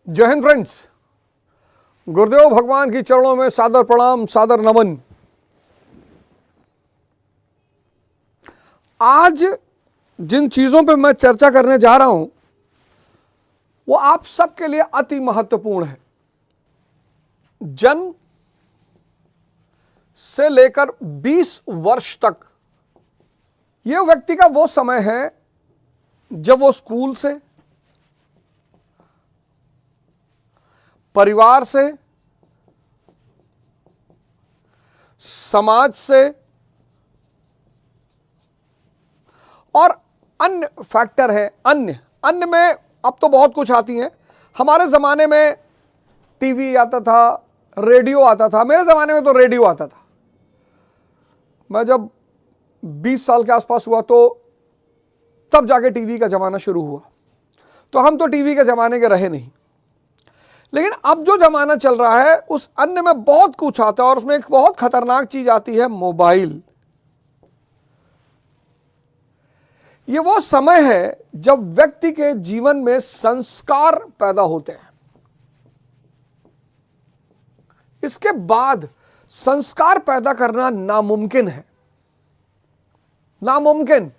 जय हिंद फ्रेंड्स, गुरुदेव भगवान की चरणों में सादर प्रणाम, सादर नमन। आज जिन चीजों पे मैं चर्चा करने जा रहा हूं वो आप सबके लिए अति महत्वपूर्ण है। जन्म से लेकर 20 वर्ष तक यह व्यक्ति का वो समय है जब वो स्कूल से, परिवार से, समाज से और अन्य फैक्टर है। अन्य में अब तो बहुत कुछ आती हैं। हमारे ज़माने में टीवी आता था, रेडियो आता था। मेरे ज़माने में तो रेडियो आता था। मैं जब 20 साल के आसपास हुआ तो तब जाके टीवी का ज़माना शुरू हुआ। तो हम तो टीवी के ज़माने के रहे नहीं। लेकिन अब जो ज़माना चल रहा है उस अन्य में बहुत कुछ आता है और उसमें एक बहुत खतरनाक चीज़ आती है, मोबाइल। ये वो समय है जब व्यक्ति के जीवन में संस्कार पैदा होते हैं। इसके बाद संस्कार पैदा करना नामुमकिन है, नामुमकिन।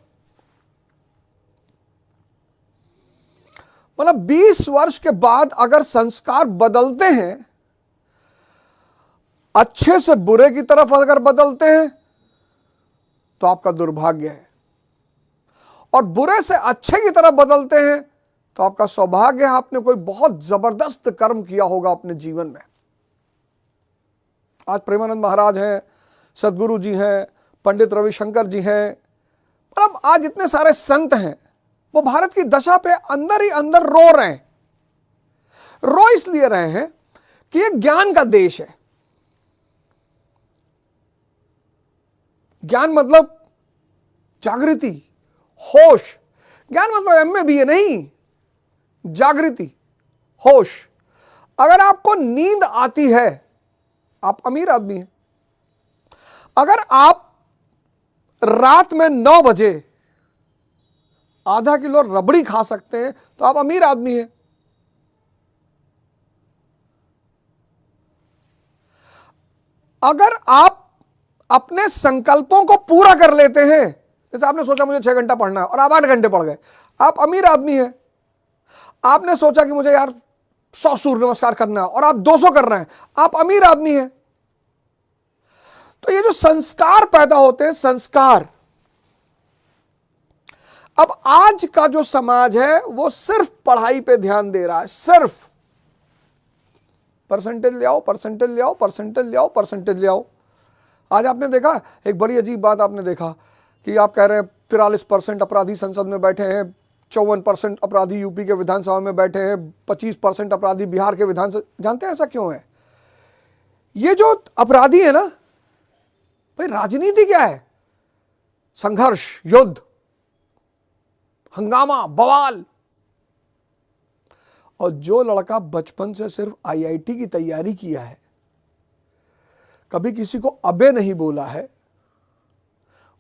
मतलब 20 वर्ष के बाद अगर संस्कार बदलते हैं, अच्छे से बुरे की तरफ अगर बदलते हैं तो आपका दुर्भाग्य है, और बुरे से अच्छे की तरफ बदलते हैं तो आपका सौभाग्य है। आपने कोई बहुत जबरदस्त कर्म किया होगा अपने जीवन में। आज प्रेमानंद महाराज हैं, सदगुरु जी हैं, पंडित रविशंकर जी हैं, मतलब आज इतने सारे संत हैं। वो भारत की दशा पे अंदर ही अंदर रो रहे हैं। रो इसलिए रहे हैं कि ये ज्ञान का देश है। ज्ञान मतलब जागृति, होश। ज्ञान मतलब एमए बीए नहीं, जागृति, होश। अगर आपको नींद आती है, आप अमीर आदमी हैं। अगर आप रात में 9 बजे आधा किलो रबड़ी खा सकते हैं तो आप अमीर आदमी हैं। अगर आप अपने संकल्पों को पूरा कर लेते हैं, जैसे आपने सोचा मुझे 6 घंटा पढ़ना है और आप 8 घंटे पढ़ गए, आप अमीर आदमी हैं। आपने सोचा कि मुझे यार 100 सूर्य नमस्कार करना है और आप 200 कर रहे हैं, आप अमीर आदमी हैं। तो ये जो संस्कार पैदा होते हैं, संस्कार। अब आज का जो समाज है वो सिर्फ पढ़ाई पे ध्यान दे रहा है। सिर्फ परसेंटेज ले आओ, परसेंटेज ले आओ, परसेंटेज ले आओ, परसेंटेज ले आओ। आज आपने देखा एक बड़ी अजीब बात, आपने देखा कि आप कह रहे हैं 43% अपराधी संसद में बैठे हैं, 54% अपराधी यूपी के विधानसभा में बैठे हैं, 25% अपराधी बिहार के विधानसभा। जानते हैं ऐसा क्यों है? ये जो अपराधी है ना भाई, राजनीति क्या है? संघर्ष, युद्ध, हंगामा, बवाल। और जो लड़का बचपन से सिर्फ आईआईटी की तैयारी किया है, कभी किसी को अबे नहीं बोला है,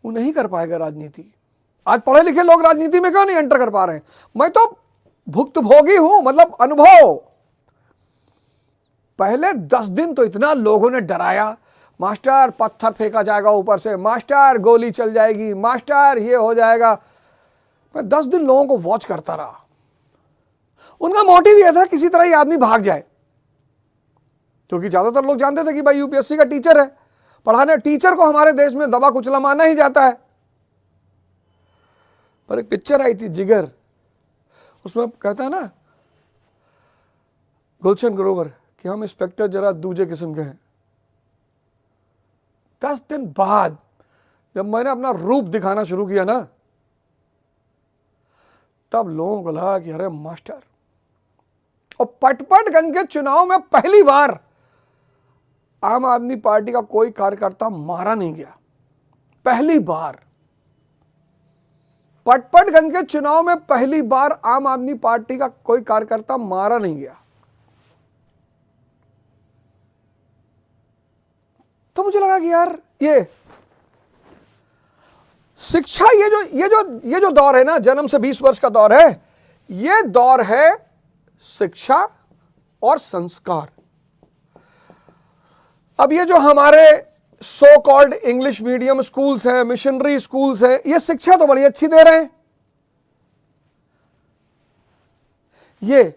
वो नहीं कर पाएगा राजनीति। आज पढ़े लिखे लोग राजनीति में क्यों नहीं एंटर कर पा रहे हैं? मैं तो भुक्तभोगी हूं, मतलब अनुभव। पहले 10 दिन तो इतना लोगों ने डराया, मास्टर पत्थर फेंका जाएगा ऊपर से, मास्टर गोली चल जाएगी, मास्टर ये हो जाएगा। मैं 10 दिन लोगों को वॉच करता रहा। उनका मोटिव यह था किसी तरह ये आदमी भाग जाए, क्योंकि ज्यादातर लोग जानते थे कि भाई यूपीएससी का टीचर है, पढ़ाने। टीचर को हमारे देश में दबा कुचला माना ही जाता है। पर एक पिक्चर आई थी जिगर, उसमें कहता है ना गुलशन ग्रोवर कि हम इंस्पेक्टर जरा दूजे किस्म के हैं। 10 दिन बाद जब मैंने अपना रूप दिखाना शुरू किया ना, तब लोगों को लगा कि अरे मास्टर। और पटपटगंज के चुनाव में पहली बार आम आदमी पार्टी का कोई कार्यकर्ता मारा नहीं गया। पहली बार पटपटगंज के चुनाव में पहली बार आम आदमी पार्टी का कोई कार्यकर्ता मारा नहीं गया। तो मुझे लगा कि यार ये शिक्षा, ये जो दौर है ना, जन्म से 20 वर्ष का दौर है, ये दौर है शिक्षा, और संस्कार। अब ये जो हमारे so called English medium schools हैं, मिशनरी स्कूल्स हैं, ये शिक्षा तो बड़ी अच्छी दे रहे हैं, ये,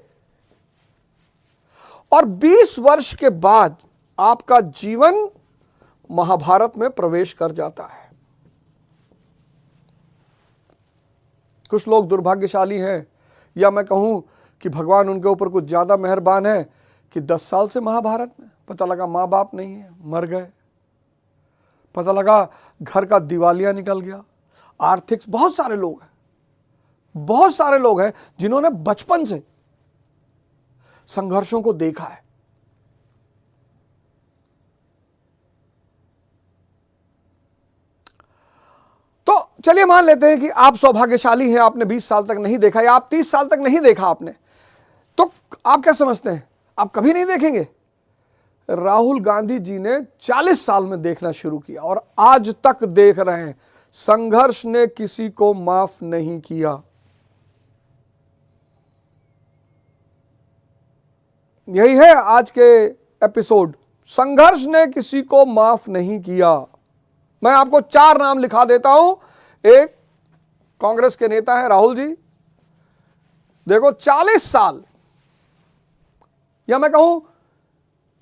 और 20 वर्ष के बाद आपका जीवन महाभारत में प्रवेश कर जाता है। कुछ लोग दुर्भाग्यशाली हैं, या मैं कहूं कि भगवान उनके ऊपर कुछ ज्यादा मेहरबान है कि 10 साल से महाभारत में, पता लगा मां बाप नहीं है, मर गए, पता लगा घर का दिवालिया निकल गया, आर्थिक, बहुत सारे लोग हैं, बहुत सारे लोग हैं जिन्होंने बचपन से संघर्षों को देखा है। तो चलिए मान लेते हैं कि आप सौभाग्यशाली हैं, आपने 20 साल तक नहीं देखा, या आप 30 साल तक नहीं देखा आपने, तो आप क्या समझते हैं आप कभी नहीं देखेंगे? राहुल गांधी जी ने 40 साल में देखना शुरू किया और आज तक देख रहे हैं। संघर्ष ने किसी को माफ नहीं किया। यही है आज के एपिसोड, संघर्ष ने किसी को माफ नहीं किया। मैं आपको 4 नाम लिखा देता हूं। एक कांग्रेस के नेता है राहुल जी, देखो 40 साल, या मैं कहूं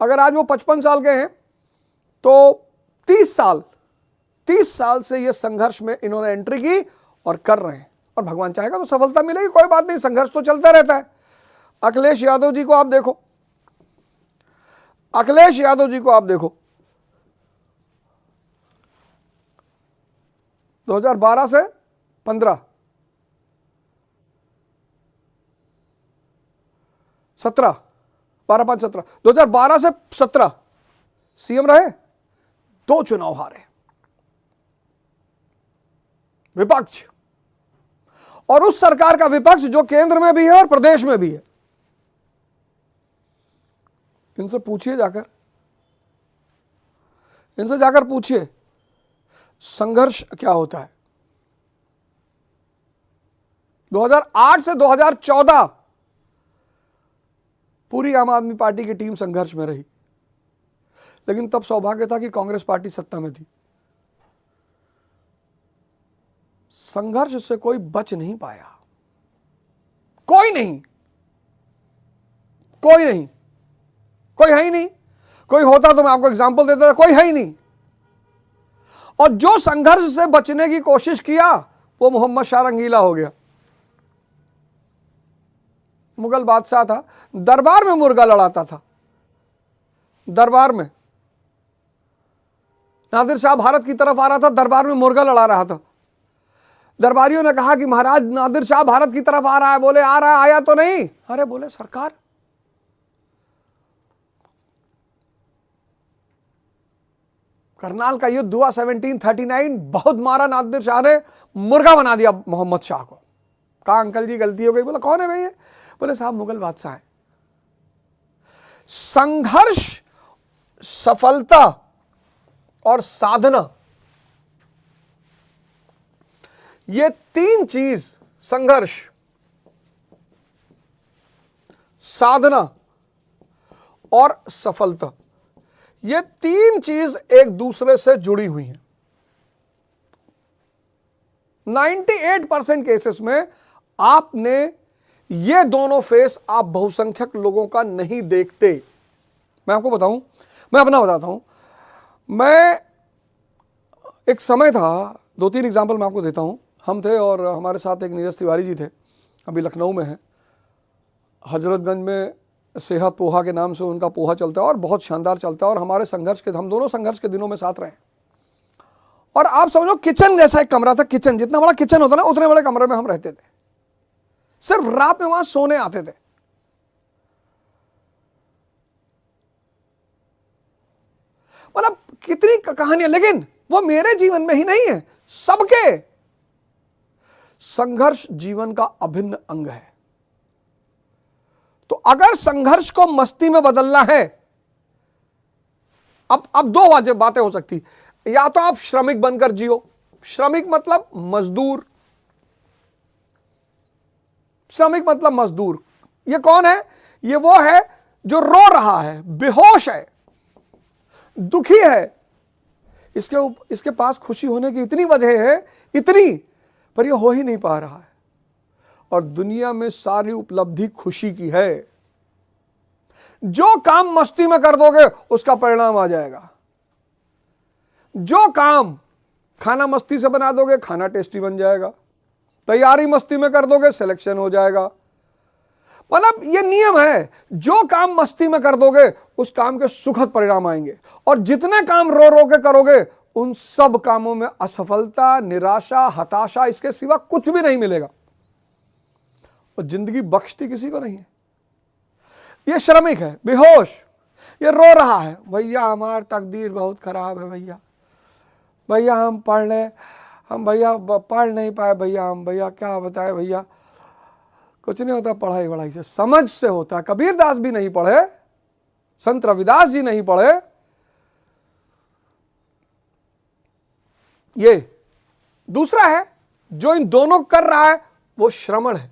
अगर आज वो 55 साल के हैं तो 30 साल से ये संघर्ष में इन्होंने एंट्री की और कर रहे हैं, और भगवान चाहेगा तो सफलता मिलेगी, कोई बात नहीं, संघर्ष तो चलता रहता है। अखिलेश यादव जी को आप देखो, अखिलेश यादव जी को आप देखो, 2012 से 15, 17, 12, 5, 17, 2012 से 17 सीएम रहे, 2 चुनाव हारे, विपक्ष, और उस सरकार का विपक्ष जो केंद्र में भी है और प्रदेश में भी है। इनसे पूछिए, इनसे जाकर पूछिए संघर्ष क्या होता है। 2008 से 2014 पूरी आम आदमी पार्टी की टीम संघर्ष में रही, लेकिन तब सौभाग्य था कि कांग्रेस पार्टी सत्ता में थी। संघर्ष से कोई बच नहीं पाया, कोई नहीं, कोई नहीं, कोई है ही नहीं। कोई होता तो मैं आपको एग्जांपल देता था, कोई है ही नहीं। और जो संघर्ष से बचने की कोशिश किया वो मोहम्मद शाह रंगीला हो गया। मुगल बादशाह था, दरबार में मुर्गा लड़ाता था, दरबार में। नादिर शाह भारत की तरफ आ रहा था, दरबार में मुर्गा लड़ा रहा था। दरबारियों ने कहा कि महाराज नादिर शाह भारत की तरफ आ रहा है। बोले आ रहा है, आया तो नहीं। अरे बोले सरकार, करनाल का युद्ध हुआ 1739, बहुत मारा नादिर शाह ने, मुर्गा बना दिया मोहम्मद शाह को। कहा अंकल जी गलती हो गई। बोला कौन है भाई ये? बोले साहब मुगल बादशाह है। संघर्ष, सफलता और साधना, ये 3 चीज, संघर्ष, साधना और सफलता, ये 3 चीज एक दूसरे से जुड़ी हुई हैं। 98% केसेस में आपने ये दोनों फेस आप बहुसंख्यक लोगों का नहीं देखते। मैं आपको बताऊं, मैं अपना बताता हूं। मैं एक समय था, 2-3 एग्जाम्पल मैं आपको देता हूं। हम थे और हमारे साथ एक नीरज तिवारी जी थे, अभी लखनऊ में है। हजरतगंज में सेहत पोहा के नाम से उनका पोहा चलता है और बहुत शानदार चलता है। और हमारे संघर्ष के, हम दोनों संघर्ष के दिनों में साथ रहे। और आप समझो किचन जैसा एक कमरा था, किचन जितना बड़ा किचन होता ना उतने बड़े कमरे में हम रहते थे। सिर्फ रात में वहां सोने आते थे। मतलब कितनी कहानियां, लेकिन वो मेरे जीवन में ही नहीं है, सबके। संघर्ष जीवन का अभिन्न अंग है। तो अगर संघर्ष को मस्ती में बदलना है, अब 2 बातें हो सकती। या तो आप श्रमिक बनकर जियो। श्रमिक मतलब मजदूर, श्रमिक मतलब मजदूर। ये कौन है? ये वो है जो रो रहा है, बेहोश है, दुखी है, इसके पास खुशी होने की इतनी वजह है, इतनी, पर यह हो ही नहीं पा रहा है। और दुनिया में सारी उपलब्धि खुशी की है। जो काम मस्ती में कर दोगे उसका परिणाम आ जाएगा। जो काम खाना मस्ती से बना दोगे, खाना टेस्टी बन जाएगा। तैयारी मस्ती में कर दोगे, सिलेक्शन हो जाएगा। मतलब ये नियम है, जो काम मस्ती में कर दोगे उस काम के सुखद परिणाम आएंगे। और जितने काम रो रो के करोगे उन सब कामों में असफलता, निराशा, हताशा, इसके सिवा कुछ भी नहीं मिलेगा। और जिंदगी बख्शती किसी को नहीं है। ये श्रमिक है, बेहोश, ये रो रहा है, भैया हमारी तकदीर बहुत खराब है, भैया हम पढ़ ले, हम भैया पढ़ नहीं पाए, भैया हम, भैया क्या बताए भैया, कुछ नहीं होता पढ़ाई से, समझ से होता है। कबीरदास भी नहीं पढ़े, संत रविदास जी नहीं पढ़े। ये दूसरा है जो इन दोनों कर रहा है, वो श्रमण है।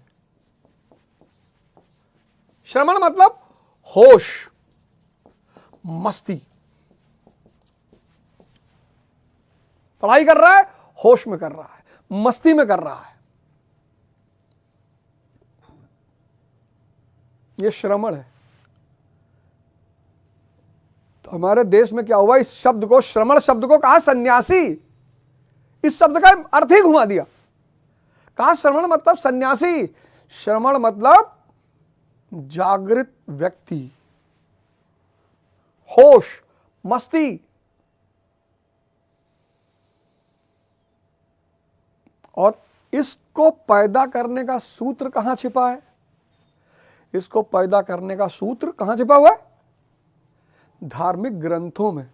श्रमण मतलब होश, मस्ती। पढ़ाई कर रहा है, होश में कर रहा है, मस्ती में कर रहा है, ये श्रमण है। तो हमारे देश में क्या हुआ, इस शब्द को, श्रमण शब्द को कहा सन्यासी। इस शब्द का अर्थ ही घुमा दिया। कहा श्रमण मतलब सन्यासी, श्रमण मतलब जागृत व्यक्ति, होश, मस्ती। और इसको पैदा करने का सूत्र कहां छिपा है? इसको पैदा करने का सूत्र कहां छिपा हुआ है? धार्मिक ग्रंथों में।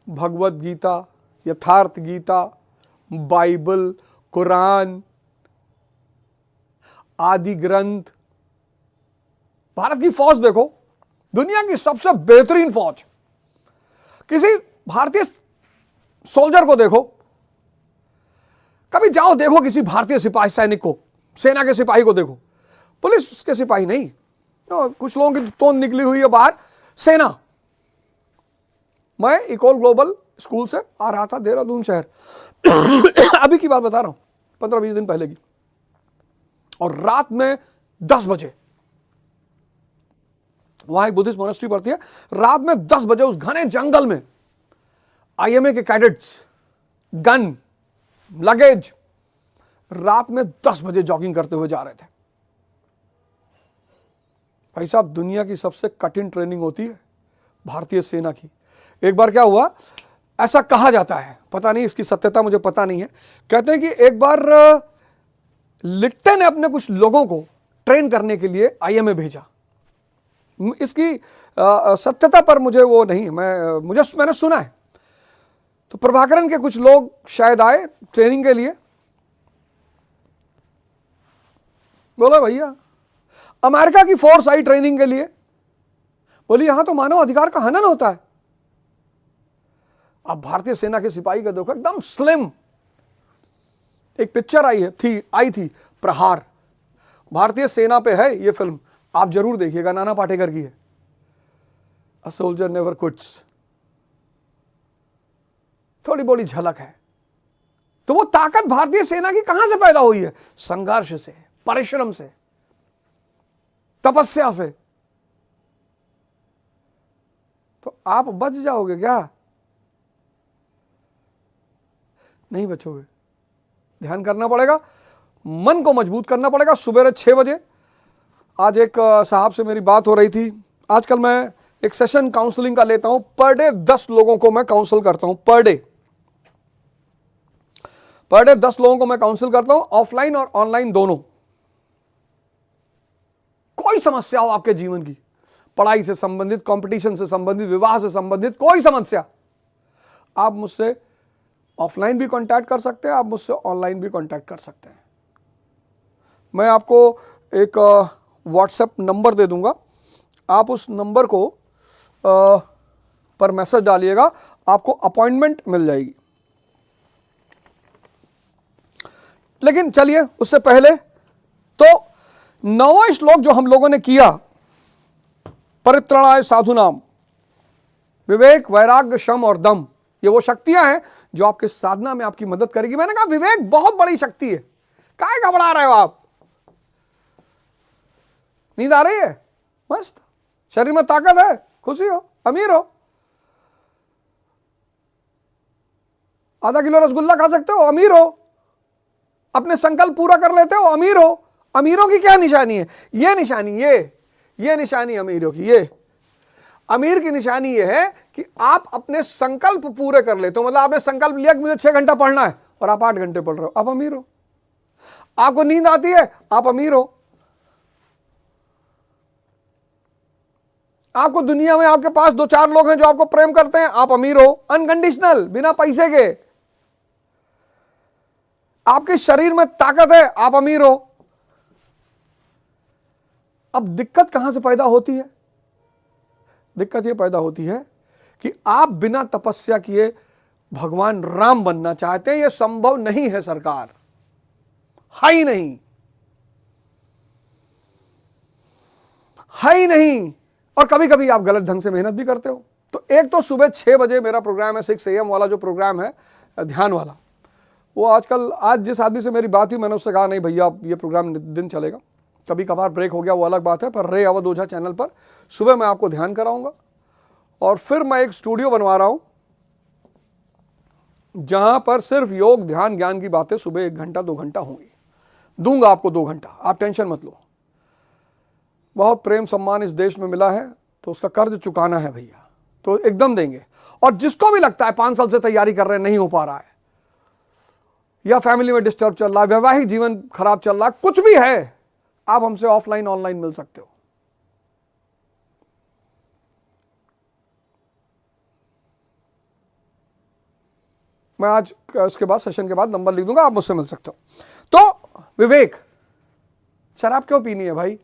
भगवत गीता, यथार्थ गीता, बाइबल, कुरान, आदि ग्रंथ। भारत की फौज देखो, दुनिया की सबसे बेहतरीन फौज। किसी भारतीय सोल्जर को देखो, कभी जाओ देखो किसी भारतीय सिपाही सैनिक को, सेना के सिपाही को देखो, पुलिस के सिपाही नहीं। कुछ लोगों की तोंद निकली हुई है बाहर, सेना। मैं इकोल ग्लोबल स्कूल से आ रहा था देहरादून शहर, अभी की बात बता रहा हूं, 15-20 दिन पहले की। और रात में 10 बजे, वहां एक बुद्धिस्ट मोनेस्ट्री पड़ती है, रात में 10 बजे उस घने जंगल में आईएमए के कैडेट्स, गन, लगेज, रात में 10 बजे जॉगिंग करते हुए जा रहे थे। भाई साहब, दुनिया की सबसे कठिन ट्रेनिंग होती है भारतीय सेना की। एक बार क्या हुआ, ऐसा कहा जाता है, पता नहीं इसकी सत्यता मुझे पता नहीं है, कहते हैं कि एक बार लिट्टे ने अपने कुछ लोगों को ट्रेन करने के लिए आईएमए भेजा। इसकी सत्यता पर मुझे वो नहीं, मैंने सुना है। तो प्रभाकरन के कुछ लोग शायद आए ट्रेनिंग के लिए, बोला भैया अमेरिका की फोर्स आई ट्रेनिंग के लिए, बोली यहां तो मानव अधिकार का हनन होता है। अब भारतीय सेना के सिपाही का देखो, एकदम स्लिम। एक पिक्चर आई थी प्रहार, भारतीय सेना पे है ये फिल्म, आप जरूर देखिएगा, नाना पाटेकर की है, अ सोल्जर नेवर क्विट्स। थोड़ी बड़ी झलक है। तो वो ताकत भारतीय सेना की कहां से पैदा हुई है? संघर्ष से, परिश्रम से, तपस्या से। तो आप बच जाओगे क्या? नहीं बचोगे। ध्यान करना पड़ेगा, मन को मजबूत करना पड़ेगा। सुबह 6 बजे आज एक साहब से मेरी बात हो रही थी। आजकल मैं एक सेशन काउंसलिंग का लेता हूं, पर डे 10 लोगों को मैं काउंसल करता हूं। पर डे 10 लोगों को मैं काउंसिल करता हूं, ऑफलाइन और ऑनलाइन दोनों। कोई समस्या हो आपके जीवन की, पढ़ाई से संबंधित, कंपटीशन से संबंधित, विवाह से संबंधित कोई समस्या, आप मुझसे ऑफलाइन भी कांटेक्ट कर सकते हैं, आप मुझसे ऑनलाइन भी कांटेक्ट कर सकते हैं। मैं आपको एक व्हाट्सएप नंबर दे दूंगा, आप उस नंबर को पर मैसेज डालिएगा, आपको अपॉइंटमेंट मिल जाएगी। लेकिन चलिए उससे पहले तो 9वां श्लोक जो हम लोगों ने किया, परित्राणाय साधुनाम। विवेक, वैराग्य, शम और दम, ये वो शक्तियां हैं जो आपके साधना में आपकी मदद करेगी। मैंने कहा विवेक बहुत बड़ी शक्ति है, काहे घबरा रहे हो आप? नींद आ रही है? मस्त, शरीर में ताकत है, खुशी हो, अमीर हो, आधा किलो रसगुल्ला खा सकते हो, अमीर हो, अपने संकल्प पूरा कर लेते हो, अमीर हो। अमीरों की क्या निशानी है? ये निशानी, ये निशानी अमीरों की। ये अमीर की निशानी ये है कि आप अपने संकल्प पूरे कर लेते हो। मतलब आपने संकल्प लिया कि मुझे 6 घंटा पढ़ना है और आप 8 घंटे पढ़ रहे हो, आप अमीर हो। आपको नींद आती है, आप अमीर हो। आपको दुनिया में आपके पास 2-4 लोग हैं जो आपको प्रेम करते हैं, आप अमीर हो, अनकंडीशनल, बिना पैसे के। आपके शरीर में ताकत है, आप अमीर हो। अब दिक्कत कहां से पैदा होती है? दिक्कत यह पैदा होती है कि आप बिना तपस्या किए भगवान राम बनना चाहते हैं। यह संभव नहीं है सरकार, है ही नहीं, है ही नहीं। और कभी कभी आप गलत ढंग से मेहनत भी करते हो। तो एक तो सुबह 6 बजे मेरा प्रोग्राम है, 6 AM वाला जो प्रोग्राम है ध्यान वाला, वो आजकल, आज जिस आदमी से मेरी बात हुई मैंने उससे कहा नहीं भैया ये प्रोग्राम दिन चलेगा, कभी कभार ब्रेक हो गया वो अलग बात है, पर रे अवध ओझा चैनल पर सुबह मैं आपको ध्यान कराऊंगा। और फिर मैं एक स्टूडियो बनवा रहा हूं जहां पर सिर्फ योग, ध्यान, ज्ञान की बातें सुबह 1 घंटा 2 घंटा होंगी। दूंगा आपको 2 घंटा, आप टेंशन मत लो। बहुत प्रेम सम्मान इस देश में मिला है तो उसका कर्ज चुकाना है भैया, तो एकदम देंगे। और जिसको भी लगता है 5 साल से तैयारी कर रहे हैं, नहीं हो पा रहा है, या फैमिली में डिस्टर्ब चल रहा है, वैवाहिक जीवन खराब चल रहा है, कुछ भी है, आप हमसे ऑफलाइन ऑनलाइन मिल सकते हो। मैं आज इसके बाद, सेशन के बाद नंबर लिख दूंगा, आप मुझसे मिल सकते हो। तो विवेक, शराब क्यों पीनी है भाई?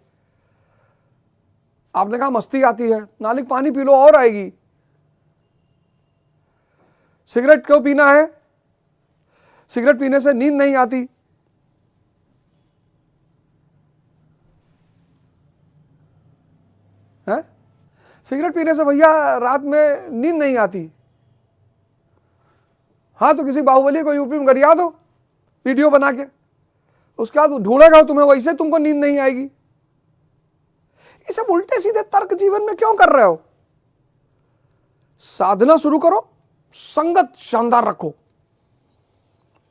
आपने कहा मस्ती आती है, नालिक पानी पी लो और आएगी। सिगरेट क्यों पीना है? सिगरेट पीने से नींद नहीं आती। है? सिगरेट पीने से भैया रात में नींद नहीं आती। हाँ तो किसी बाहुबली को यूपी में गरिया दो वीडियो बना के, उसके बाद ढूंढेगा तुम्हें, वैसे तुमको नींद नहीं आएगी। ये सब उल्टे सीधे तर्क जीवन में क्यों कर रहे हो? साधना शुरू करो, संगत शानदार रखो,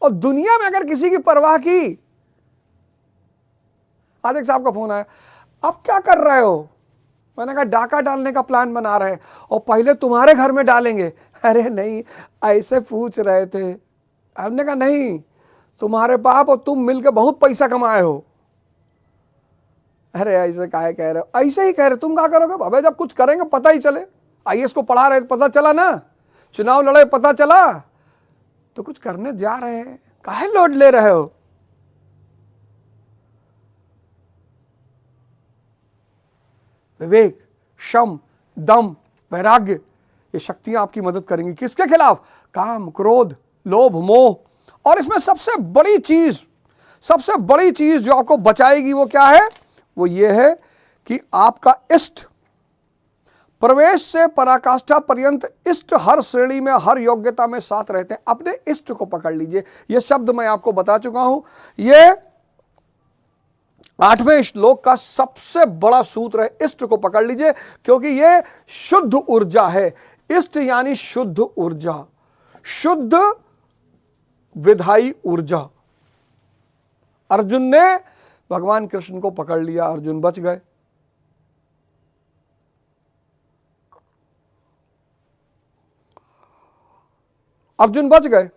और दुनिया में अगर किसी की परवाह की। आज एक साहब का फोन आया, अब क्या कर रहे हो? मैंने कहा डाका डालने का प्लान बना रहे हैं और पहले तुम्हारे घर में डालेंगे। अरे नहीं, ऐसे पूछ रहे थे। हमने कहा नहीं, तुम्हारे बाप और तुम मिलकर बहुत पैसा कमाए हो। अरे ऐसे काहे कह रहे हो? ऐसे ही कह रहे, तुम क्या करोगे? अबे जब कुछ करेंगे पता ही चले। IAS को पढ़ा रहे पता चला ना, चुनाव लड़े पता चला, तो कुछ करने जा रहे हैं, काहे लोड ले रहे हो? विवेक, शम, दम, वैराग्य, ये शक्तियां आपकी मदद करेंगी। किसके खिलाफ? काम, क्रोध, लोभ, मोह। और इसमें सबसे बड़ी चीज जो आपको बचाएगी वो क्या है? वो ये है कि आपका इष्ट, प्रवेश से पराकाष्ठा पर्यंत इष्ट हर श्रेणी में, हर योग्यता में साथ रहते हैं। अपने इष्ट को पकड़ लीजिए। ये शब्द मैं आपको बता चुका हूं। ये 8वें श्लोक का सबसे बड़ा सूत्र है, इष्ट को पकड़ लीजिए, क्योंकि ये शुद्ध ऊर्जा है। इष्ट यानी शुद्ध ऊर्जा, शुद्ध विधायी ऊर्जा। अर्जुन ने भगवान कृष्ण को पकड़ लिया, अर्जुन बच गए। अर्जुन बच गए।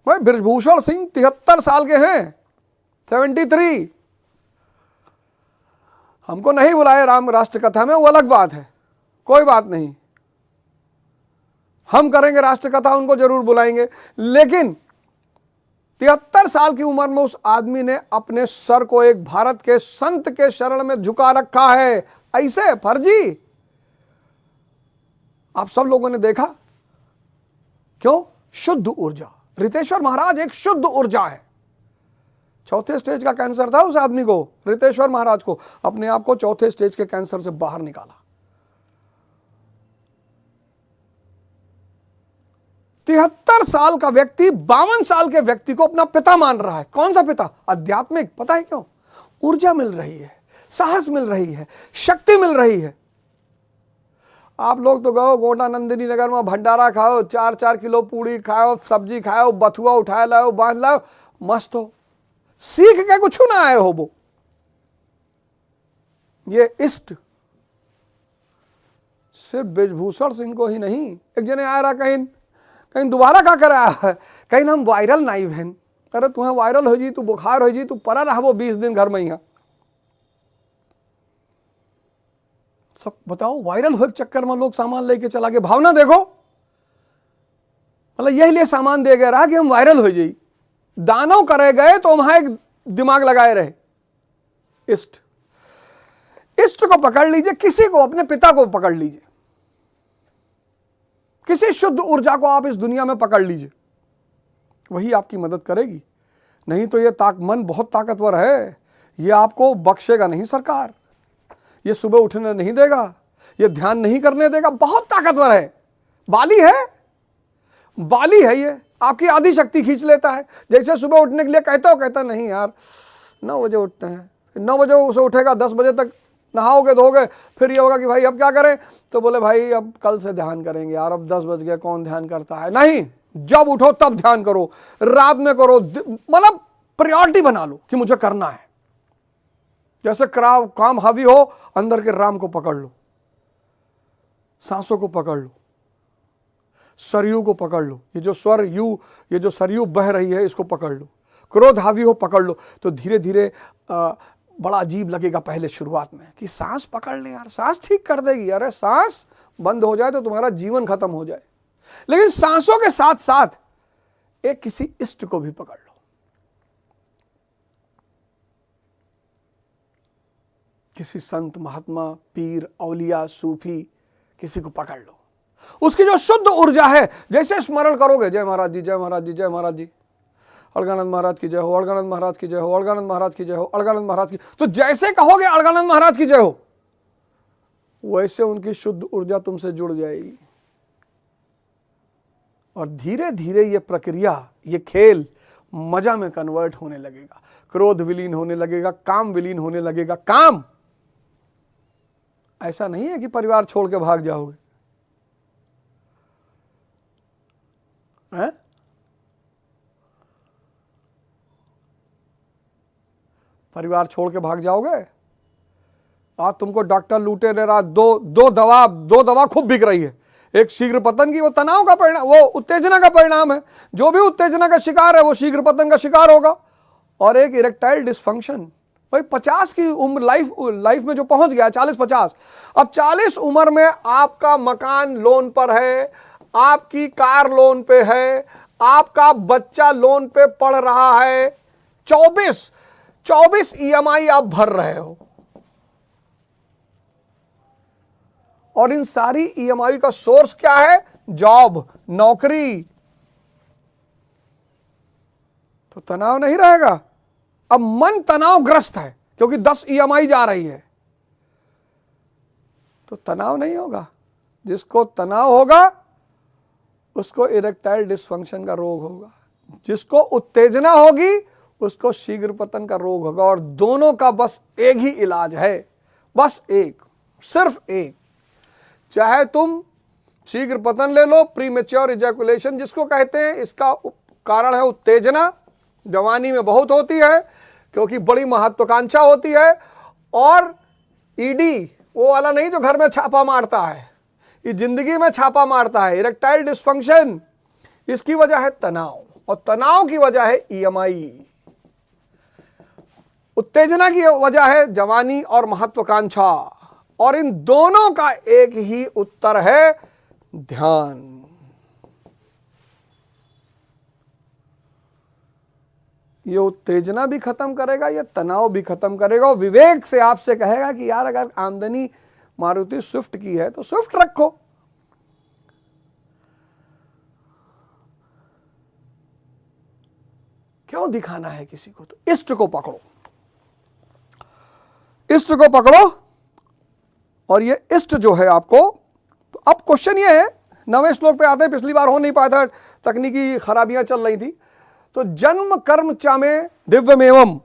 भाई बृजभूषण सिंह 73 साल के हैं, 73। हमको नहीं बुलाए राम राष्ट्र कथा में, वो अलग बात है, कोई बात नहीं, हम करेंगे राष्ट्र कथा, उनको जरूर बुलाएंगे। लेकिन 73 साल की उम्र में उस आदमी ने अपने सर को एक भारत के संत के शरण में झुका रखा है। ऐसे फर्जी आप सब लोगों ने देखा। क्यों? शुद्ध ऊर्जा। रितेश्वर महाराज एक शुद्ध ऊर्जा है। 4थे स्टेज का कैंसर था उस आदमी को, रितेश्वर महाराज को, अपने आप को 4थे स्टेज के कैंसर से बाहर निकाला। 73 साल का व्यक्ति 52 साल के व्यक्ति को अपना पिता मान रहा है। कौन सा पिता? आध्यात्मिक। पता है क्यों? ऊर्जा मिल रही है, साहस मिल रही है, शक्ति मिल रही है। आप लोग तो गो गोंडा नंदिनी नगर में भंडारा खाओ, 4-4 किलो पूड़ी खाओ, सब्जी खाओ, बथुआ उठाए लाओ, बांध लाओ, मस्त हो, सीख के कुछ ना आए हो। वो ये इष्ट सिर्फ ब्रिजभूषण सिंह को ही नहीं, एक जने आ रहा कहीं कहीं दोबारा क्या कर रहा है, कहीं हम वायरल नहीं बहन। अरे तुम्हें वायरल हो जी, तू बुखार हो जी, तू पड़ा रहा वो 20 दिन घर में यहाँ। सब बताओ, वायरल हो चक्कर में लोग सामान लेके चला गए। भावना देखो, मतलब यही लिए सामान दे गए रहा कि हम वायरल हो जाइए। दानव करे गए तो वहां एक दिमाग लगाए रहे। इष्ट को पकड़ लीजिए, किसी को, अपने पिता को पकड़ लीजिए, किसी शुद्ध ऊर्जा को आप इस दुनिया में पकड़ लीजिए, वही आपकी मदद करेगी। नहीं तो ये मन बहुत ताकतवर है, ये आपको बख्शेगा नहीं सरकार, ये सुबह उठने नहीं देगा, ये ध्यान नहीं करने देगा। बहुत ताकतवर है, बाली है ये, आपकी आधी शक्ति खींच लेता है। जैसे सुबह उठने के लिए कहता नहीं यार 9 बजे उठते हैं, 9 बजे उसे उठेगा, 10 बजे तक नहाओगे धोगे, फिर ये होगा कि भाई अब क्या करें, तो बोले भाई अब कल से ध्यान करेंगे यार, अब 10 बज गए, कौन ध्यान करता है। नहीं, जब उठो तब ध्यान करो, रात में करो, मतलब प्रायोरिटी बना लो कि मुझे करना है। जैसे काम हावी हो, अंदर के राम को पकड़ लो, सांसों को पकड़ लो, सरयू को पकड़ लो, ये जो सरयू बह रही है इसको पकड़ लो। क्रोध हावी हो, पकड़ लो। तो धीरे धीरे बड़ा अजीब लगेगा पहले शुरुआत में कि सांस पकड़ ले यार, सांस ठीक कर देगी। अरे सांस बंद हो जाए तो तुम्हारा जीवन खत्म हो जाए। लेकिन सांसों के साथ साथ एक किसी इष्ट को भी पकड़ लो, किसी संत, महात्मा, पीर, औलिया, सूफी, किसी को पकड़ लो। उसकी जो शुद्ध ऊर्जा है, जैसे स्मरण करोगे, जय महाराज जी, जय महाराज जी, जय महाराज जी, अलगानंद महाराज की जय हो, अलगानंद महाराज की जय हो, अलगानंद महाराज की जय हो, अलगानंद महाराज की, तो जैसे कहोगे अलगानंद महाराज की जय हो, वैसे उनकी शुद्ध ऊर्जा तुमसे जुड़ जाएगी। और धीरे धीरे ये प्रक्रिया, ये खेल मजा में कन्वर्ट होने लगेगा। क्रोध विलीन होने लगेगा, काम विलीन होने लगेगा। काम ऐसा नहीं है कि परिवार छोड़ के भाग जाओगे, हैं? परिवार छोड़ के भाग जाओगे? आज तुमको डॉक्टर लूटे ले रहा, दो दवा खूब बिक रही है। एक शीघ्र पतन की, वो तनाव का परिणाम, वो उत्तेजना का परिणाम है। जो भी उत्तेजना का शिकार है वो शीघ्र पतन का शिकार होगा। और एक इरेक्टाइल डिस्फंक्शन, भाई 50 की उम्र, लाइफ में जो पहुंच गया 40-50, अब 40 उम्र में आपका मकान लोन पर है, आपकी कार लोन पे है, आपका बच्चा लोन पे पढ़ रहा है, 24 EMI आप भर रहे हो, और इन सारी EMI का सोर्स क्या है? जॉब, नौकरी। तो तनाव नहीं रहेगा। अब मन तनावग्रस्त है क्योंकि 10 EMI जा रही है, तो तनाव नहीं होगा। जिसको तनाव होगा उसको इरेक्टाइल डिस्फंक्शन का रोग होगा, जिसको उत्तेजना होगी उसको शीघ्र पतन का रोग होगा। और दोनों का बस एक ही इलाज है, बस एक, सिर्फ एक। चाहे तुम शीघ्र पतन ले लो, प्रीमेच्योर इजैकुलेशन जिसको कहते हैं, इसका कारण है उत्तेजना, जवानी में बहुत होती है क्योंकि बड़ी महत्वाकांक्षा होती है। और ईडी वो वाला नहीं जो घर में छापा मारता है, ये जिंदगी में छापा मारता है। इरेक्टाइल डिस्फंक्शन, इसकी वजह है तनाव, और तनाव की वजह है EMI। उत्तेजना की वजह है जवानी और महत्वाकांक्षा, और इन दोनों का एक ही उत्तर है, ध्यान। ये उत्तेजना भी खत्म करेगा, ये तनाव भी खत्म करेगा। और विवेक से आपसे कहेगा कि यार अगर आमदनी मारुति स्विफ्ट की है तो स्विफ्ट रखो, क्यों दिखाना है किसी को? तो इष्ट को पकड़ो, इष्ट को पकड़ो। और ये इष्ट जो है आपको, तो अब क्वेश्चन ये है, 9वें श्लोक पे आते हैं, पिछली बार हो नहीं पाया था, तकनीकी खराबियां चल रही थी। तो जन्म कर्म च में दिव्यमेवम,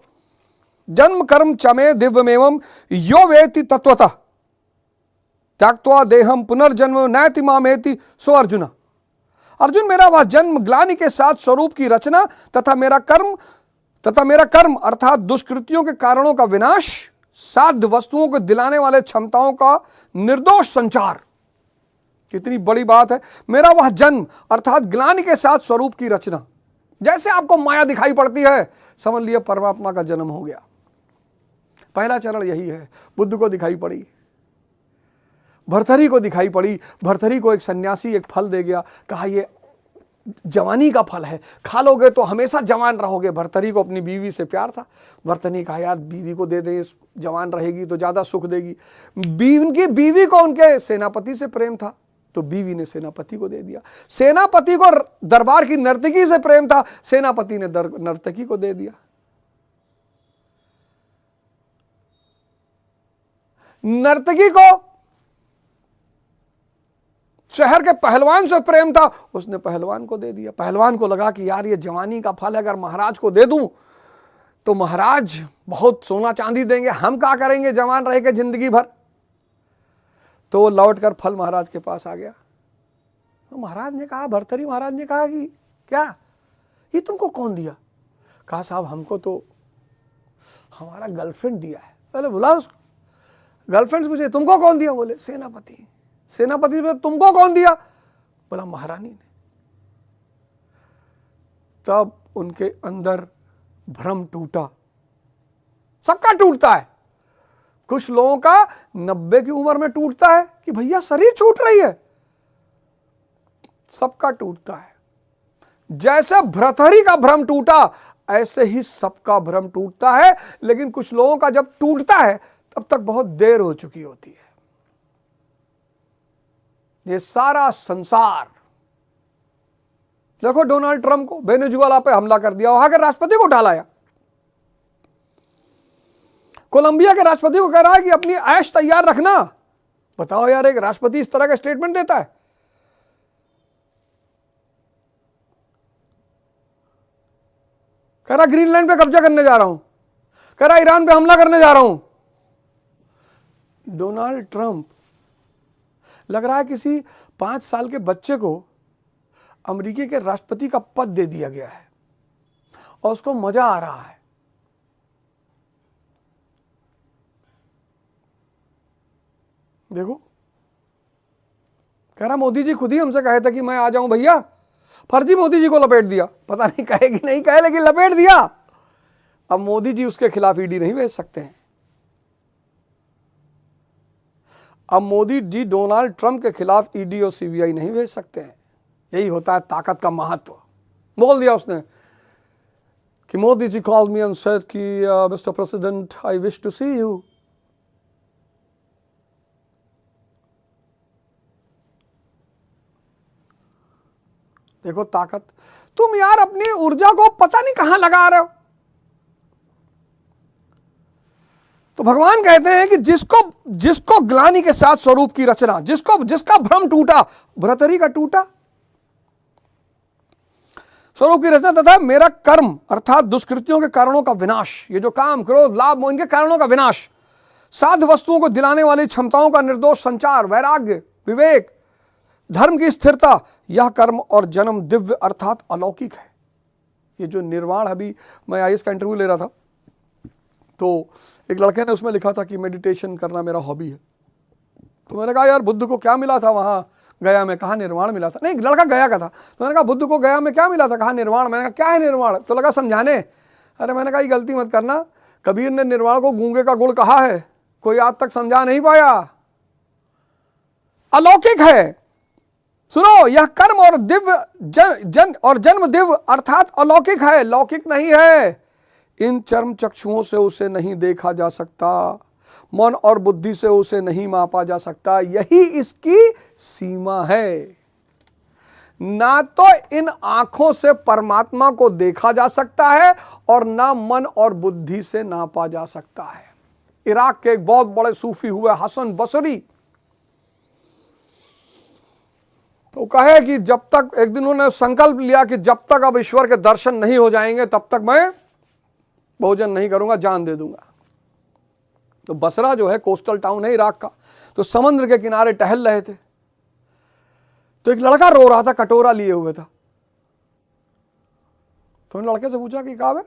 जन्म कर्म च में दिव्यमेवम यो वेति तत्वतः त्याक्त्वा देहम पुनर्जन्म नैति मामेति सो अर्जुन। अर्जुन, मेरा वह जन्म ग्लानि के साथ स्वरूप की रचना तथा मेरा कर्म अर्थात दुष्कृतियों के कारणों का विनाश, साध्य वस्तुओं को दिलाने वाले क्षमताओं का निर्दोष संचार। कितनी बड़ी बात है। मेरा वह जन्म अर्थात ग्लानि के साथ स्वरूप की रचना। जैसे आपको माया दिखाई पड़ती है, समझ लिया परमात्मा का जन्म हो गया। पहला चरण यही है। बुद्ध को दिखाई पड़ी, भर्तरी को दिखाई पड़ी, भर्तरी को एक सन्यासी एक फल दे गया, कहा ये जवानी का फल है, खा लोगे तो हमेशा जवान रहोगे। भर्तरी को अपनी बीवी से प्यार था, भर्तरी कहा यार बीवी को दे दे, जवान रहेगी तो ज़्यादा सुख देगी। उनकी बीवी को उनके सेनापति से प्रेम था, तो बीवी ने सेनापति को दे दिया। सेनापति को दरबार की नर्तकी से प्रेम था, सेनापति ने नर्तकी को दे दिया। नर्तकी को शहर के पहलवान से प्रेम था, उसने पहलवान को दे दिया। पहलवान को लगा कि यार ये जवानी का फल है, अगर महाराज को दे दूं तो महाराज बहुत सोना चांदी देंगे, हम क्या करेंगे जवान रह के जिंदगी भर। तो वो लौट कर फल महाराज के पास आ गया। तो महाराज ने कहा, भर्तरी महाराज ने कहा कि क्या ये तुमको कौन दिया? कहा साहब हमको तो हमारा गर्लफ्रेंड दिया है। पहले बुला उसको, गर्लफ्रेंड से पूछे तुमको कौन दिया? बोले सेनापति। सेनापति ने तुमको कौन दिया? बोला महारानी ने। तब उनके अंदर भ्रम टूटा। सबका टूटता है, कुछ लोगों का 90 की उम्र में टूटता है कि भैया शरीर छूट रही है, सबका टूटता है। जैसे भर्तरी का भ्रम टूटा, ऐसे ही सबका भ्रम टूटता है। लेकिन कुछ लोगों का जब टूटता है तब तक बहुत देर हो चुकी होती है। ये सारा संसार देखो, डोनाल्ड ट्रंप को वेनेजुएला पे हमला कर दिया, वहां के राष्ट्रपति को उठालाया। कोलंबिया के राष्ट्रपति को कह रहा है कि अपनी ऐश तैयार रखना। बताओ यार, एक राष्ट्रपति इस तरह का स्टेटमेंट देता है? कह रहा ग्रीनलैंड पे कब्जा करने जा रहा हूं, कह रहा ईरान पे हमला करने जा रहा हूं। डोनाल्ड ट्रंप, लग रहा है किसी 5 साल के बच्चे को अमेरिकी के राष्ट्रपति का पद दे दिया गया है और उसको मजा आ रहा है। देखो, कह रहा मोदी जी खुद ही हमसे कहे थे कि मैं आ जाऊं भैया, फर्जी मोदी जी को लपेट दिया। पता नहीं कहेगी नहीं कहे, लेकिन लपेट दिया। अब मोदी जी उसके खिलाफ ईडी नहीं भेज सकते हैं। अब मोदी जी डोनाल्ड ट्रंप के खिलाफ ईडी और सीबीआई नहीं भेज सकते हैं। यही होता है ताकत का महत्व। बोल दिया उसने कि Modi ji called me and said कि mister president I wish to see you. देखो ताकत। तुम यार अपनी ऊर्जा को पता नहीं कहां लगा रहे हो। तो भगवान कहते हैं कि जिसको ग्लानि के साथ स्वरूप की रचना, जिसका भ्रम टूटा, भर्तरी का टूटा, स्वरूप की रचना तथा मेरा कर्म अर्थात दुष्कृतियों के कारणों का विनाश, ये जो काम क्रोध लाभ इनके कारणों का विनाश, साध्य वस्तुओं को दिलाने वाली क्षमताओं का निर्दोष संचार, वैराग्य, विवेक, धर्म की स्थिरता, यह कर्म और जन्म दिव्य अर्थात अलौकिक है। ये जो निर्वाण, अभी मैं आईएएस का इंटरव्यू ले रहा था, तो एक लड़के ने उसमें लिखा था कि मेडिटेशन करना मेरा हॉबी है। तो मैंने कहा यार बुद्ध को क्या मिला था वहां गया में? कहा निर्वाण मिला था। नहीं, लड़का गया का था। तो मैंने कहा बुद्ध को गया में क्या मिला था? कहा निर्वाण। मैंने कहा क्या है निर्वाण? तो लगा समझाने। अरे मैंने कहा ये गलती मत करना, कबीर ने निर्वाण को गूंगे का गुड़ कहा है, कोई आज तक समझा नहीं पाया। अलौकिक है। सुनो, यह कर्म और जन्म दिव्य अर्थात अलौकिक है, लौकिक नहीं है। इन चर्म चक्षुओं से उसे नहीं देखा जा सकता, मन और बुद्धि से उसे नहीं मापा जा सकता, यही इसकी सीमा है। ना तो इन आंखों से परमात्मा को देखा जा सकता है और ना मन और बुद्धि से नापा जा सकता है। इराक के एक बहुत बड़े सूफी हुए हसन बसरी, तो कहे कि जब तक, एक दिन उन्होंने संकल्प लिया कि जब तक अब ईश्वर के दर्शन नहीं हो जाएंगे तब तक मैं भोजन नहीं करूंगा, जान दे दूंगा। तो बसरा जो है कोस्टल टाउन है इराक का, तो समुद्र के किनारे टहल रहे थे, तो एक लड़का रो रहा था, कटोरा लिए हुए था। तो लड़के से पूछा कि कहा बे,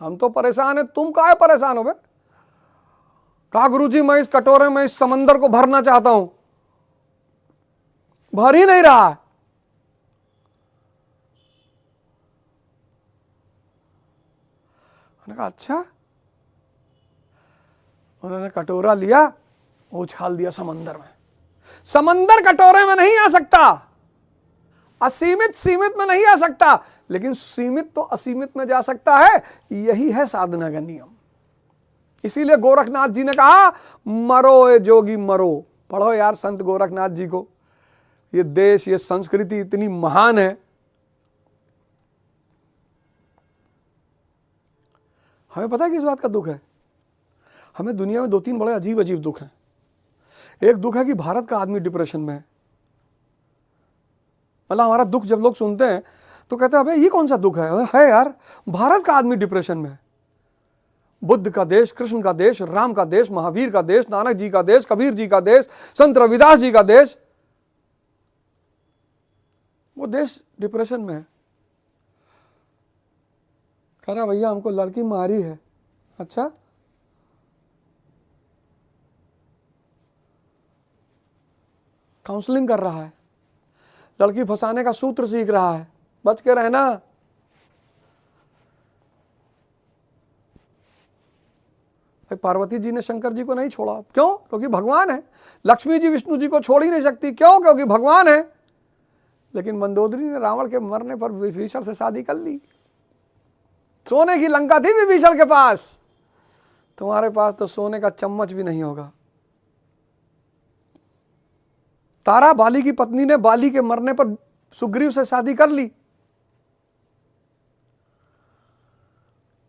हम तो परेशान है, तुम काहे परेशान हो बे? कहा गुरुजी मैं इस कटोरे में इस समंदर को भरना चाहता हूं, भर ही नहीं रहा है। उन्होंने कहा अच्छा। उन्होंने कटोरा लिया, उछाल दिया समंदर में। समंदर कटोरे में नहीं आ सकता, असीमित सीमित में नहीं आ सकता, लेकिन सीमित तो असीमित में जा सकता है। यही है साधना का नियम। इसीलिए गोरखनाथ जी ने कहा मरो ए जोगी मरो। पढ़ो यार संत गोरखनाथ जी को। ये देश, ये संस्कृति इतनी महान है। हमें पता है किस बात का दुख है? हमें दुनिया में 2-3 बड़े अजीब अजीब दुख हैं। एक दुख है कि भारत का आदमी डिप्रेशन में है। मतलब हमारा दुख जब लोग सुनते हैं तो कहते हैं अबे ये कौन सा दुख है यार, भारत का आदमी डिप्रेशन में है। बुद्ध का देश, कृष्ण का देश, राम का देश, महावीर का देश, नानक जी का देश, कबीर जी का देश, संत रविदास जी का देश, वो देश डिप्रेशन में है। कह रहा भैया हमको लड़की मारी है। अच्छा, काउंसलिंग कर रहा है, लड़की फंसाने का सूत्र सीख रहा है, बच के रहना। पार्वती जी ने शंकर जी को नहीं छोड़ा, क्यों? क्योंकि भगवान है। लक्ष्मी जी विष्णु जी को छोड़ ही नहीं सकती, क्यों? क्योंकि भगवान है। लेकिन मंदोदरी ने रावण के मरने पर विभीषण से शादी कर ली। सोने की लंका थी विभीषण के पास, तुम्हारे पास तो सोने का चम्मच भी नहीं होगा। तारा बाली की पत्नी ने बाली के मरने पर सुग्रीव से शादी कर ली।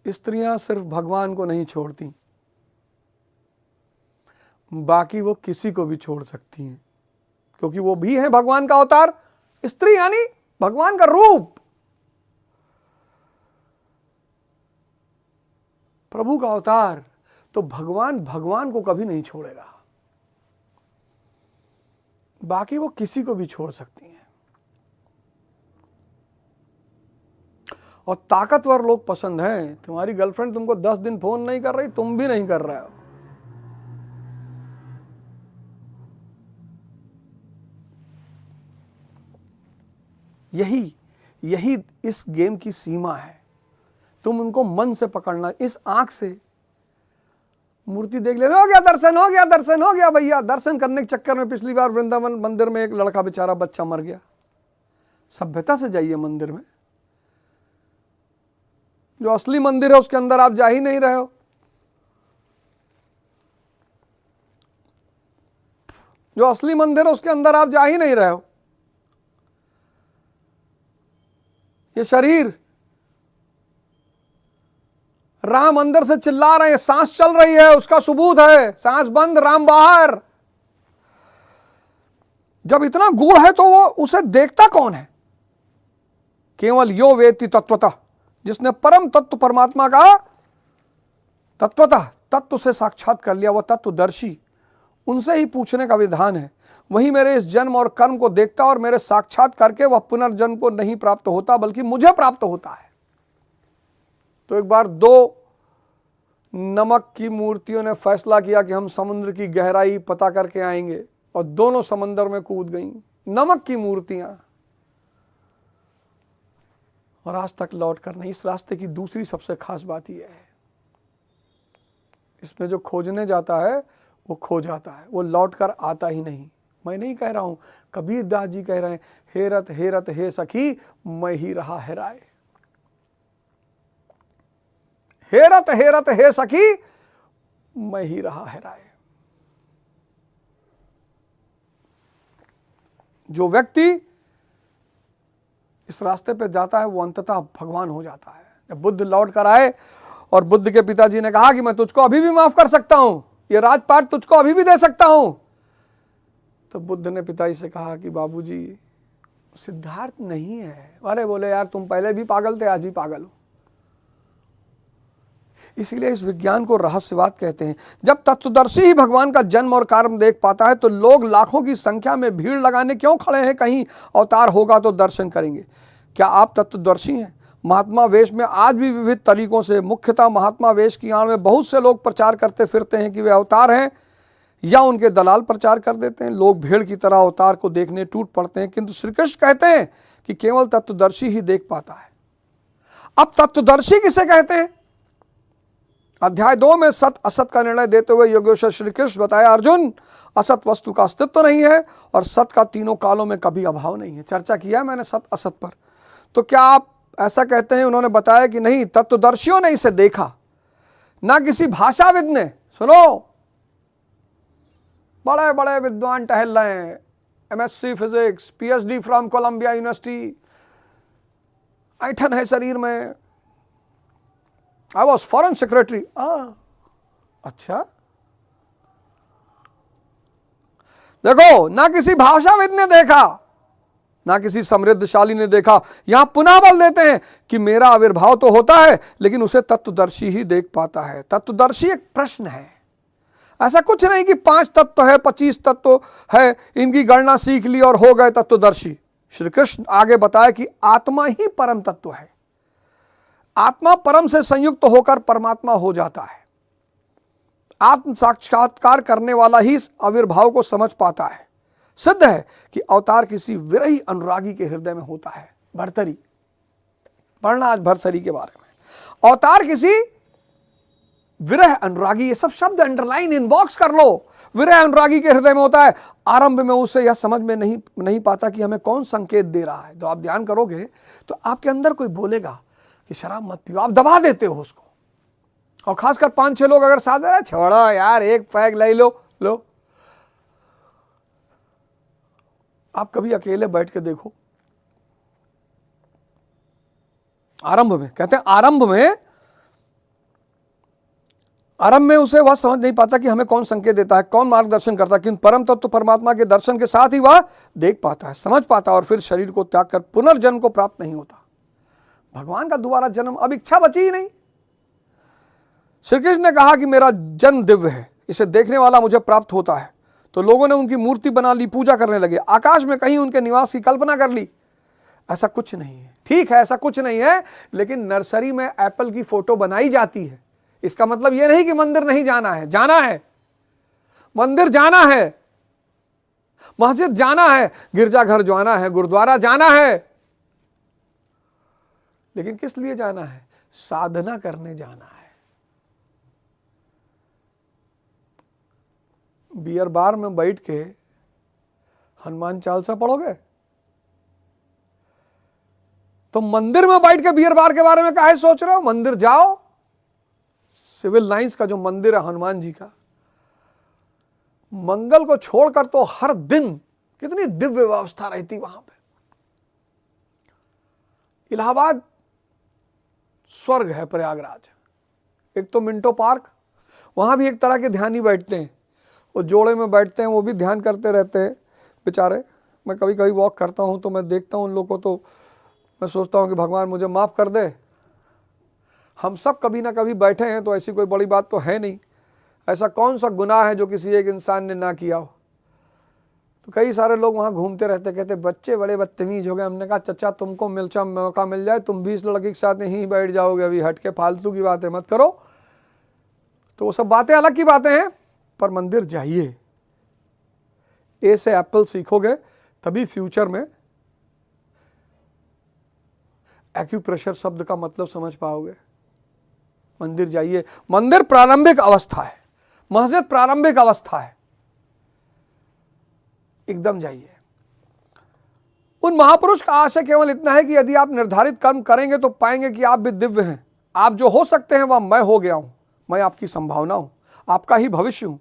स्त्रियां सिर्फ भगवान को नहीं छोड़ती, बाकी वो किसी को भी छोड़ सकती हैं, क्योंकि वो भी है भगवान का अवतार। स्त्री यानी भगवान का रूप, प्रभु का अवतार। तो भगवान को कभी नहीं छोड़ेगा, बाकी वो किसी को भी छोड़ सकती हैं। और ताकतवर लोग पसंद हैं। तुम्हारी गर्लफ्रेंड तुमको 10 दिन फोन नहीं कर रही, तुम भी नहीं कर रहे हो। यही इस गेम की सीमा है। तुम उनको मन से पकड़ना, इस आंख से मूर्ति देख ले, हो गया दर्शन, हो गया दर्शन, हो गया भैया। दर्शन करने के चक्कर में पिछली बार वृंदावन मंदिर में एक लड़का बेचारा बच्चा मर गया। सभ्यता से जाइए मंदिर में। जो असली मंदिर है उसके अंदर आप जा ही नहीं रहे हो। जो असली मंदिर है उसके अंदर आप जा ही नहीं रहे हो। ये शरीर, राम अंदर से चिल्ला रहे हैं, सांस चल रही है, उसका सबूत है। सांस बंद, राम बाहर। जब इतना गुण है तो वो उसे देखता कौन है? केवल यो वेति तत्वतः, जिसने परम तत्व परमात्मा का तत्वतः तत्व से साक्षात कर लिया, वह तत्वदर्शी, उनसे ही पूछने का विधान है। वही मेरे इस जन्म और कर्म को देखता और मेरे साक्षात करके वह पुनर्जन्म को नहीं प्राप्त होता, बल्कि मुझे प्राप्त होता है। तो एक बार 2 नमक की मूर्तियों ने फैसला किया कि हम समुद्र की गहराई पता करके आएंगे, और दोनों समंदर में कूद गईं नमक की मूर्तियां, और आज तक लौट कर नहीं। इस रास्ते की दूसरी सबसे खास बात यह है, इसमें जो खोजने जाता है वो खो जाता है, वो लौट कर आता ही नहीं। मैं नहीं कह रहा हूं, कबीर दास जी कह रहे हैं, हेरत हेरत हे सखी मैं ही रहा हेराए। हेरत हेरत हे सखी मैं ही रहा हेराए। जो व्यक्ति इस रास्ते पे जाता है वो अंततः भगवान हो जाता है। जब बुद्ध लौट कर आए और बुद्ध के पिताजी ने कहा कि मैं तुझको अभी भी माफ कर सकता हूं, ये राजपाट तुझको अभी भी दे सकता हूं, तो बुद्ध ने पिताजी से कहा कि बाबूजी सिद्धार्थ नहीं है। अरे बोले यार तुम पहले भी पागल थे, आज भी पागल हो। इसीलिए इस विज्ञान को रहस्यवाद कहते हैं। जब तत्वदर्शी ही भगवान का जन्म और कर्म देख पाता है तो लोग लाखों की संख्या में भीड़ लगाने क्यों खड़े हैं? कहीं अवतार होगा तो दर्शन करेंगे। क्या आप तत्वदर्शी हैं? महात्मा वेश में आज भी विविध तरीकों से, मुख्यतः महात्मा वेश की आड़ में बहुत से लोग प्रचार करते फिरते हैं कि वे अवतार हैं, या उनके दलाल प्रचार कर देते हैं। लोग भीड़ की तरह अवतार को देखने टूट पड़ते हैं, किंतु श्री कृष्ण कहते हैं कि केवल तत्वदर्शी ही देख पाता है। अब तत्वदर्शी किसे कहते हैं? अध्याय 2 में सत असत का निर्णय देते हुए योगेश्वर श्री कृष्ण बताया, अर्जुन असत वस्तु का अस्तित्व नहीं है और सत का तीनों कालों में कभी अभाव नहीं है। चर्चा किया है मैंने सत असत पर। तो क्या आप ऐसा कहते हैं? उन्होंने बताया कि नहीं, तत्वदर्शियों ने इसे देखा, ना किसी भाषाविद ने। सुनो, बड़े बड़े विद्वान टहल रहे हैं, MSc physics, PhD from Columbia university, ऐठन है शरीर में, आई वॉज फॉरेन सेक्रेटरी। अच्छा, देखो, ना किसी भाषाविद ने देखा, ना किसी समृद्धशाली ने देखा। यहां पुनः बल देते हैं कि मेरा आविर्भाव तो होता है लेकिन उसे तत्वदर्शी ही देख पाता है। तत्वदर्शी एक प्रश्न है, ऐसा कुछ नहीं कि 5 तत्व है, 25 तत्व है, इनकी गणना सीख ली और हो गए तत्वदर्शी। श्री कृष्ण आगे बताया कि आत्मा ही परम तत्व है। आत्मा परम से संयुक्त होकर परमात्मा हो जाता है। आत्म साक्षात्कार करने वाला ही इस आविर्भाव को समझ पाता है। सिद्ध है कि अवतार किसी विरही अनुरागी के हृदय में होता है। भर्तरी पढ़ना आज भर्तरी के बारे में। अवतार किसी विरह अनुरागी, ये सब शब्द अंडरलाइन इनबॉक्स कर लो, विरह अनुरागी के हृदय में होता है। आरंभ में उसे यह समझ में नहीं पाता कि हमें कौन संकेत दे रहा है। जब आप ध्यान करोगे तो आपके अंदर कोई बोलेगा कि शराब मत पियो, आप दबा देते हो उसको। और खासकर 5-6 लोग अगर साथ है, छोड़ो यार एक पैग ले लो। आप कभी अकेले बैठ के देखो, आरंभ में कहते हैं, आरंभ में उसे वह समझ नहीं पाता कि हमें कौन संकेत देता है, कौन मार्गदर्शन करता है, किंतु परम तत्व परमात्मा के दर्शन के साथ ही वह देख पाता है, समझ पाता है और फिर शरीर को त्याग कर पुनर्जन्म को प्राप्त नहीं होता। भगवान का दोबारा जन्म, अब इच्छा बची ही नहीं। श्री कृष्ण ने कहा कि मेरा जन्म दिव्य है, इसे देखने वाला मुझे प्राप्त होता है। तो लोगों ने उनकी मूर्ति बना ली, पूजा करने लगे, आकाश में कहीं उनके निवास की कल्पना कर ली। ऐसा कुछ नहीं है, ठीक है, ऐसा कुछ नहीं है, लेकिन नर्सरी में एप्पल की फोटो बनाई जाती है। इसका मतलब यह नहीं कि मंदिर नहीं जाना है, जाना है, मंदिर जाना है, मस्जिद जाना है, गिरजाघर जाना है, गुरुद्वारा जाना है। लेकिन किस लिए जाना है? साधना करने जाना है। बियर बार में बैठ के हनुमान चालीसा पढ़ोगे तो मंदिर में बैठ के बियर बार के बारे में काहे सोच रहे हो? मंदिर जाओ, सिविल लाइंस का जो मंदिर है हनुमान जी का, मंगल को छोड़कर तो हर दिन कितनी दिव्य व्यवस्था रहती वहां पे। इलाहाबाद स्वर्ग है, प्रयागराज, एक तो मिंटो पार्क, वहां भी एक तरह के ध्यानी बैठते हैं, वो जोड़े में बैठते हैं, वो भी ध्यान करते रहते हैं बेचारे। मैं कभी कभी वॉक करता हूं तो मैं देखता हूं उन लोगों को, तो मैं सोचता हूं कि भगवान मुझे माफ कर दे। हम सब कभी ना कभी बैठे हैं, तो ऐसी कोई बड़ी बात तो है नहीं। ऐसा कौन सा गुनाह है जो किसी एक इंसान ने ना किया हो? तो कई सारे लोग वहाँ घूमते रहते, कहते बच्चे बड़े बदतमीज हो गए। हमने कहा चचा तुमको मौका मिल जाए, तुम भी इस लड़के के साथ यहीं बैठ जाओगे, अभी हट के फालतू की बातें मत करो। तो वो सब बातें अलग की बातें हैं, पर मंदिर जाइए। ए से एप्पल सीखोगे तभी फ्यूचर में एक्यूप्रेशर शब्द का मतलब समझ पाओगे। मंदिर जाइए। मंदिर प्रारंभिक अवस्था है, मस्जिद प्रारंभिक अवस्था है, एकदम जाइए। उन महापुरुष का आशय केवल इतना है कि यदि आप निर्धारित कर्म करेंगे तो पाएंगे कि आप भी दिव्य हैं। आप जो हो सकते हैं वह मैं हो गया हूं, मैं आपकी संभावना हूं, आपका ही भविष्य हूं।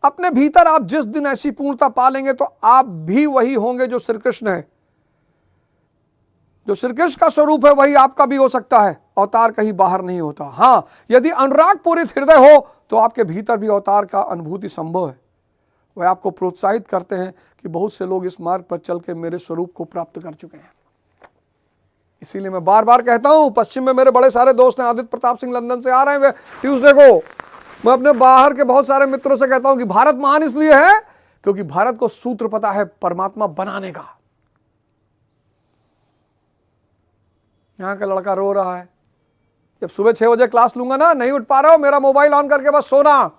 अपने भीतर आप जिस दिन ऐसी पूर्णता पा लेंगे तो आप भी वही होंगे जो श्री कृष्ण है। जो श्री कृष्ण का स्वरूप है वही आपका भी हो सकता है। अवतार कहीं बाहर नहीं होता। हाँ, यदि अनुराग पूरित हृदय हो तो आपके भीतर भी अवतार का अनुभूति संभव है। वह आपको प्रोत्साहित करते हैं कि बहुत से लोग इस मार्ग पर चल के मेरे स्वरूप को प्राप्त कर चुके हैं। इसीलिए मैं बार बार कहता हूं, पश्चिम में मेरे बड़े सारे दोस्त हैं, आदित्य प्रताप सिंह लंदन से आ रहे हैं वे ट्यूसडे को। मैं अपने बाहर के बहुत सारे मित्रों से कहता हूं कि भारत महान इसलिए है क्योंकि भारत को सूत्र पता है परमात्मा बनाने का। यहां का लड़का रो रहा है, जब सुबह 6 बजे क्लास लूंगा ना, नहीं उठ पा रहा हो, मेरा मोबाइल ऑन करके बस सोना,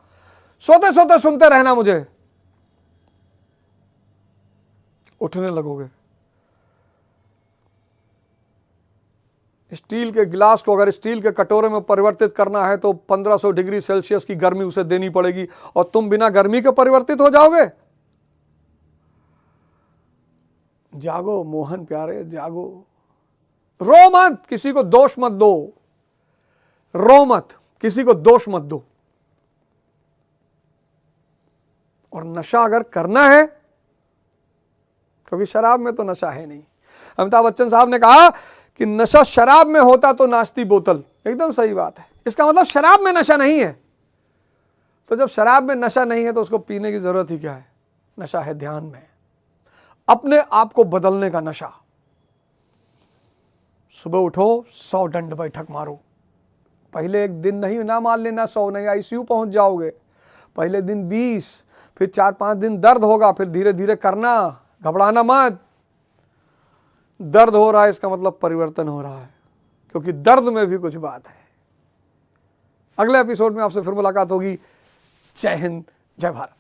सोते सोते सुनते रहना, मुझे उठने लगोगे। स्टील के गिलास को अगर स्टील के कटोरे में परिवर्तित करना है तो 1500 डिग्री सेल्सियस की गर्मी उसे देनी पड़ेगी, और तुम बिना गर्मी के परिवर्तित हो जाओगे। जागो मोहन प्यारे, जागो, रो मत, किसी को दोष मत दो, रो मत, किसी को दोष मत दो। और नशा अगर करना है, क्योंकि शराब में तो नशा है नहीं। अमिताभ बच्चन साहब ने कहा कि नशा शराब में होता तो नाचती बोतल। एकदम सही बात है। इसका मतलब शराब में नशा नहीं है। तो जब शराब में नशा नहीं है तो उसको पीने की जरूरत ही क्या है। नशा है ध्यान में, अपने आप को बदलने का नशा। सुबह उठो, 100 दंड बैठक मारो। पहले एक दिन नहीं ना मान लेना 100, नहीं आईसीयू पहुंच जाओगे। पहले दिन 20, फिर 4-5 दिन दर्द होगा, फिर धीरे धीरे करना, घबराना मत। दर्द हो रहा है इसका मतलब परिवर्तन हो रहा है, क्योंकि दर्द में भी कुछ बात है। अगले एपिसोड में आपसे फिर मुलाकात होगी। जय हिंद, जय भारत।